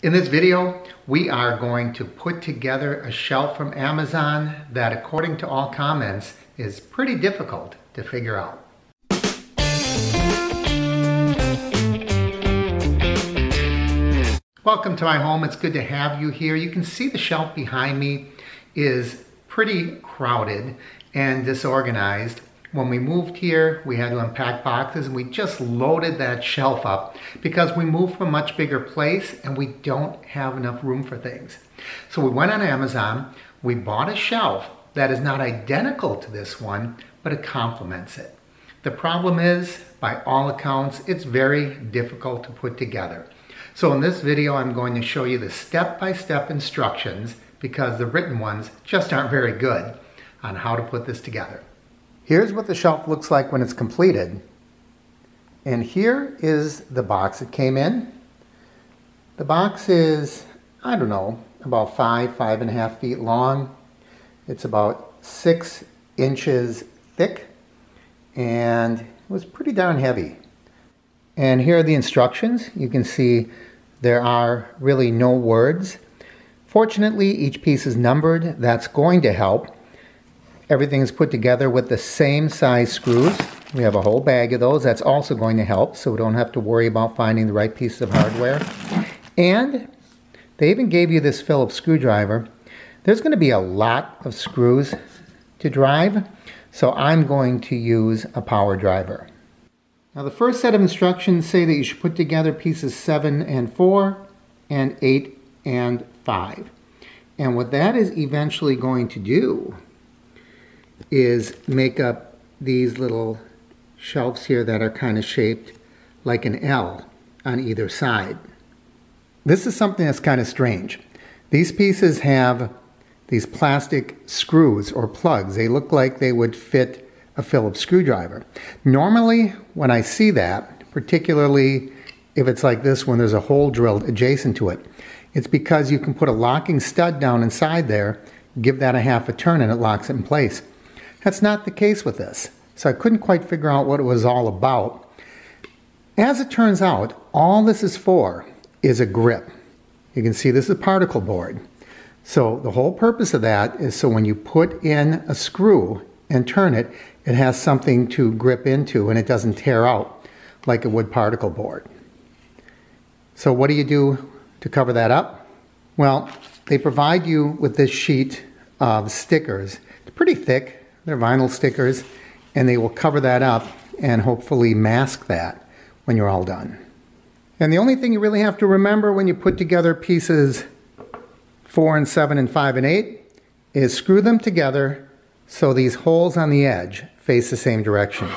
In this video, we are going to put together a shelf from Amazon that, according to all comments, is pretty difficult to figure out. Welcome to my home. It's good to have you here. You can see the shelf behind me is pretty crowded and disorganized. When we moved here, we had to unpack boxes and we just loaded that shelf up because we moved from a much bigger place and we don't have enough room for things. So we went on Amazon, we bought a shelf that is not identical to this one, but it complements it. The problem is, by all accounts, it's very difficult to put together. So in this video, I'm going to show you the step-by-step instructions because the written ones just aren't very good on how to put this together. Here's what the shelf looks like when it's completed. And here is the box it came in. The box is, I don't know, about 5.5 feet long. It's about 6 inches thick, and it was pretty darn heavy. And here are the instructions. You can see there are really no words. Fortunately, each piece is numbered. That's going to help. Everything is put together with the same size screws. We have a whole bag of those. That's also going to help, so we don't have to worry about finding the right piece of hardware. And they even gave you this Phillips screwdriver. There's going to be a lot of screws to drive, so I'm going to use a power driver. Now the first set of instructions say that you should put together pieces 7 and 4 and 8 and 5. And what that is eventually going to do is make up these little shelves here that are kind of shaped like an L on either side. This is something that's kind of strange. These pieces have these plastic screws or plugs. They look like they would fit a Phillips screwdriver. Normally, when I see that, particularly if it's like this when there's a hole drilled adjacent to it, it's because you can put a locking stud down inside there, give that a half a turn, and it locks it in place. That's not the case with this, so I couldn't quite figure out what it was all about. As it turns out, all this is for is a grip. You can see this is a particle board. So the whole purpose of that is so when you put in a screw and turn it, it has something to grip into and it doesn't tear out like a wood particle board. So what do you do to cover that up? Well, they provide you with this sheet of stickers. It's pretty thick. They're vinyl stickers, and they will cover that up and hopefully mask that when you're all done. And the only thing you really have to remember when you put together pieces 4 and 7 and 5 and 8 is screw them together so these holes on the edge face the same direction.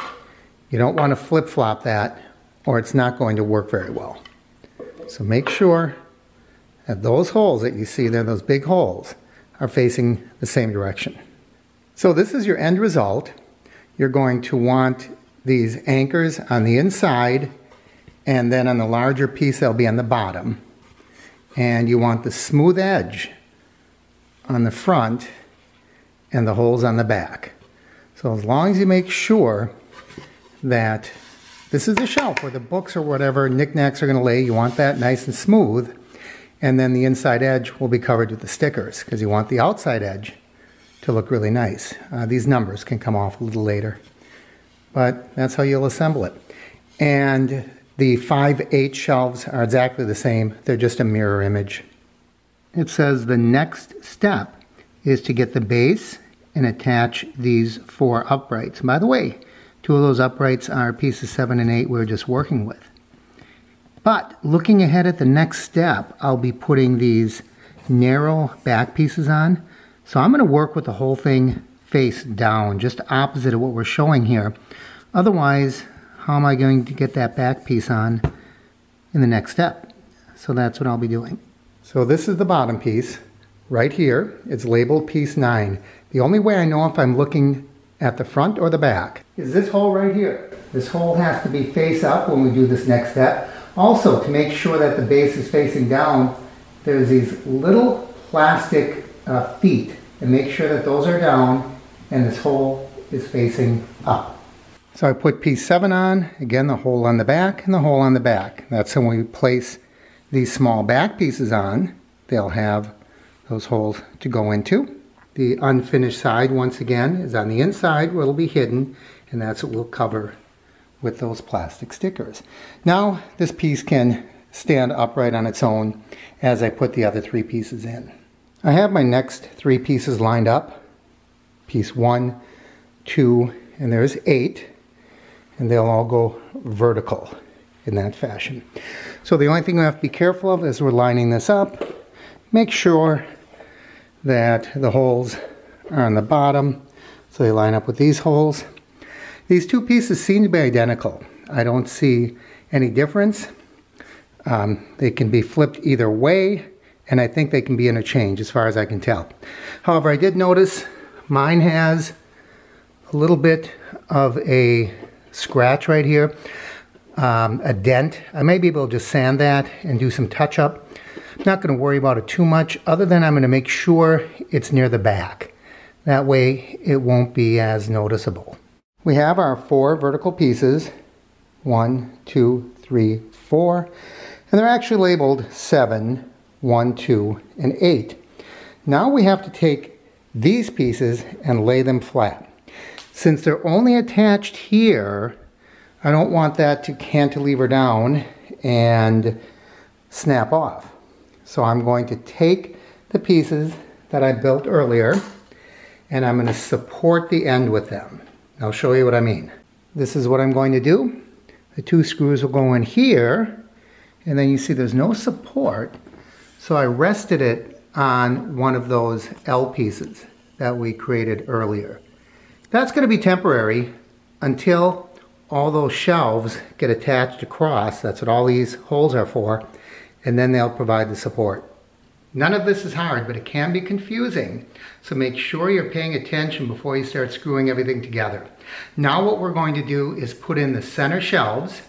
You don't want to flip-flop that or it's not going to work very well. So make sure that those holes that you see there, those big holes, are facing the same direction. So this is your end result. You're going to want these anchors on the inside, and then on the larger piece they'll be on the bottom. And you want the smooth edge on the front and the holes on the back. So as long as you make sure that this is a shelf where the books or whatever knickknacks are going to lay, you want that nice and smooth. And then the inside edge will be covered with the stickers because you want the outside edge to look really nice. These numbers can come off a little later, but that's how you'll assemble it. And the 5/8 shelves are exactly the same. They're just a mirror image. It says the next step is to get the base and attach these 4 uprights. By the way, 2 of those uprights are pieces 7 and 8 we're just working with. But looking ahead at the next step, I'll be putting these narrow back pieces on. So I'm going to work with the whole thing face down, just opposite of what we're showing here. Otherwise, how am I going to get that back piece on in the next step? So that's what I'll be doing. So this is the bottom piece right here. It's labeled piece 9. The only way I know if I'm looking at the front or the back is this hole right here. This hole has to be face up when we do this next step. Also, to make sure that the base is facing down, there's these little plastic feet, and make sure that those are down and this hole is facing up. So I put piece 7 on, again the hole on the back and the hole on the back. That's when we place these small back pieces on, they'll have those holes to go into. The unfinished side, once again, is on the inside where it'll be hidden, and that's what we'll cover with those plastic stickers. Now this piece can stand upright on its own as I put the other 3 pieces in. I have my next 3 pieces lined up. Piece 1, 2, and there's 8, and they'll all go vertical in that fashion. So the only thing we have to be careful of as we're lining this up, make sure that the holes are on the bottom, so they line up with these holes. These 2 pieces seem to be identical. I don't see any difference. They can be flipped either way, and I think they can be interchanged as far as I can tell. However, I did notice mine has a little bit of a scratch right here, a dent. I may be able to just sand that and do some touch-up. I'm not going to worry about it too much, other than I'm going to make sure it's near the back. That way it won't be as noticeable. We have our 4 vertical pieces, 1, 2, 3, 4, and they're actually labeled 7, 1, 2, and 8. Now we have to take these pieces and lay them flat. Since they're only attached here, I don't want that to cantilever down and snap off. So I'm going to take the pieces that I built earlier and I'm going to support the end with them. I'll show you what I mean. This is what I'm going to do. The 2 screws will go in here, and then you see there's no support, so I rested it on one of those L pieces that we created earlier. That's going to be temporary until all those shelves get attached across. That's what all these holes are for, and then they'll provide the support. None of this is hard, but it can be confusing, so make sure you're paying attention before you start screwing everything together. Now what we're going to do is put in the center shelves,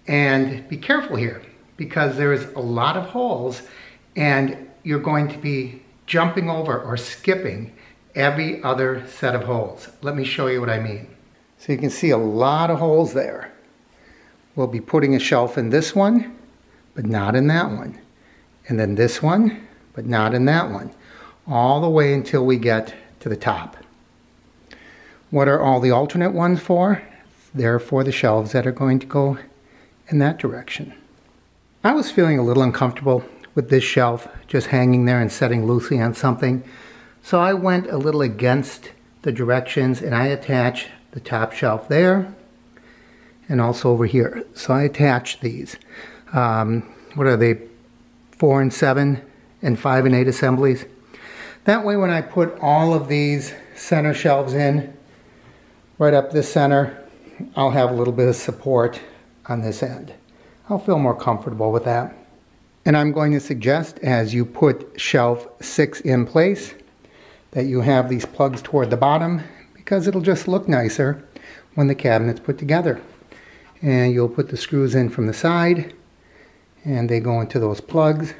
and be careful here because there is a lot of holes and you're going to be jumping over or skipping every other set of holes. Let me show you what I mean. So you can see a lot of holes there. We'll be putting a shelf in this one, but not in that one. And then this one, but not in that one. All the way until we get to the top. What are all the alternate ones for? They're for the shelves that are going to go in that direction. I was feeling a little uncomfortable with this shelf just hanging there and setting loosely on something. So I went a little against the directions and I attached the top shelf there and also over here. So I attached these. What are they? 4 and 7 and 5 and 8 assemblies. That way when I put all of these center shelves in, right up this center, I'll have a little bit of support on this end. I'll feel more comfortable with that. And I'm going to suggest as you put shelf 6 in place that you have these plugs toward the bottom because it'll just look nicer when the cabinet's put together. And you'll put the screws in from the side and they go into those plugs.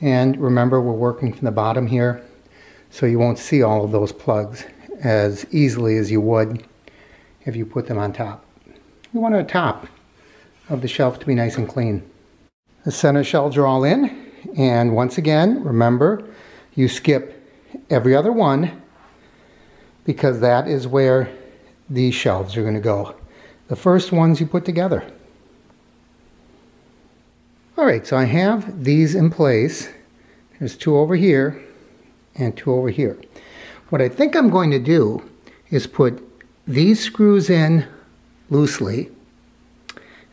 And remember, we're working from the bottom here, so you won't see all of those plugs as easily as you would if you put them on top. You want the top of the shelf to be nice and clean. The center shelves are all in, and once again, remember, you skip every other one because that is where these shelves are going to go. The first ones you put together. Alright, so I have these in place. There's 2 over here and 2 over here. What I think I'm going to do is put these screws in loosely.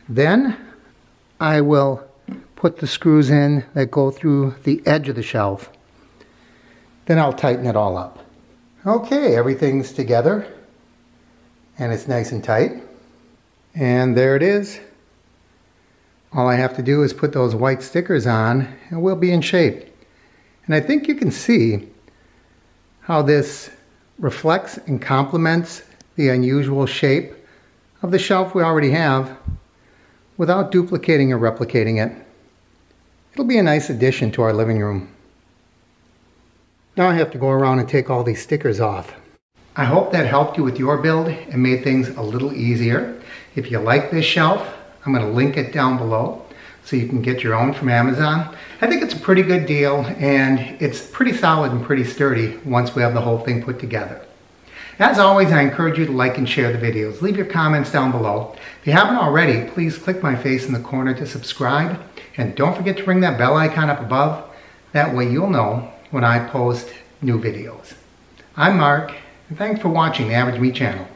Then I will put the screws in that go through the edge of the shelf. Then I'll tighten it all up. Okay, everything's together and it's nice and tight. And there it is. All I have to do is put those white stickers on and we'll be in shape. And I think you can see how this reflects and complements the unusual shape of the shelf we already have without duplicating or replicating it. It'll be a nice addition to our living room. Now I have to go around and take all these stickers off. I hope that helped you with your build and made things a little easier. If you like this shelf, I'm going to link it down below so you can get your own from Amazon. I think it's a pretty good deal, and it's pretty solid and pretty sturdy once we have the whole thing put together. As always, I encourage you to like and share the videos. Leave your comments down below. If you haven't already, please click my face in the corner to subscribe, and don't forget to ring that bell icon up above. That way you'll know when I post new videos. I'm Mark, and thanks for watching the Average Me channel.